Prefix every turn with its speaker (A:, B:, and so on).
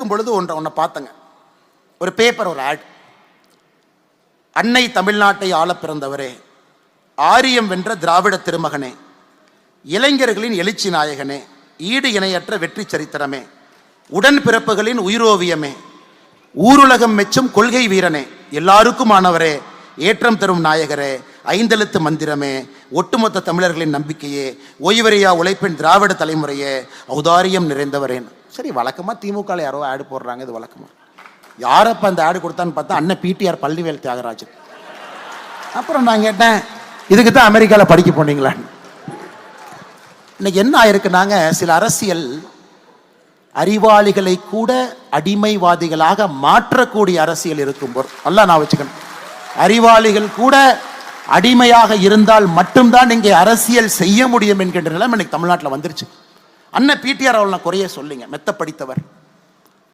A: பொழுது ஒன்றை பார்த்தங்க. ஒரு பேப்பர், ஒரு ஆட். அன்னை தமிழ்நாட்டை ஆள பிறந்தவரே, ஆரியம் வென்ற திராவிட திருமகனே, இளைஞர்களின் எழுச்சி நாயகனே, ஈடு இணையற்ற வெற்றி சரித்திரமே, உடன் பிறப்புகளின் உயிரோவியமே, ஊருலகம் மெச்சும் கொள்கை வீரனே, எல்லாருக்குமானவரே, ஏற்றம் தரும் நாயகரே, ஐந்தெழுத்து மந்திரமே, ஒட்டுமொத்த தமிழர்களின் நம்பிக்கையே, ஓய்வறியா உழைப்பின் திராவிட தலைமுறையே, ஔதாரியம் நிறைந்தவரேன். சரி, வழக்கமா திமுக யாரோ ஆடு போடுறாங்க, இது வழக்கமா. யாரப்ப அந்த ஆடு கொடுத்தான்னு பார்த்தா அண்ணன் பிடிஆர் பழனிவேல் தியாகராஜன். அப்புறம் நான் கேட்டேன், இதுக்கு தான் அமெரிக்காவில் படிக்க போனீங்களான்னு. இன்னைக்கு என்ன ஆயிருக்குனாங்க, சில அரசியல் அறிவாளிகளை கூட அடிமைவாதிகளாக மாற்றக்கூடிய அரசியல் இருக்கும்போது நல்லா நான் வச்சுக்கணும். அறிவாளிகள் கூட அடிமையாக இருந்தால் மட்டும்தான் இங்கே அரசியல் செய்ய முடியும் என்கின்ற நிலைமை இன்னைக்கு தமிழ்நாட்டில் வந்துருச்சு. அண்ணன் பிடிஆர் அவர்கள் நான் குறைய சொல்லிங்க, மெத்த படித்தவர்.